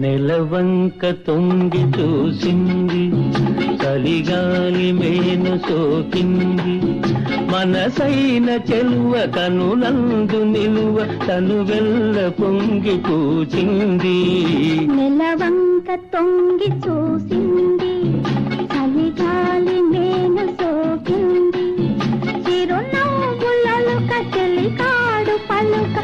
నెలవంక తొంగి చూసింది, చలిగాలి మేను సోకింది, మనసైన చెలువ కనులందు నిలువ తను వెల్ల పొంగి పూచింది. నెలవంక తొంగి చూసింది, చలిగాలి మేను సోకింది, చిరునవ్వులలుక చెలికాడు పలుక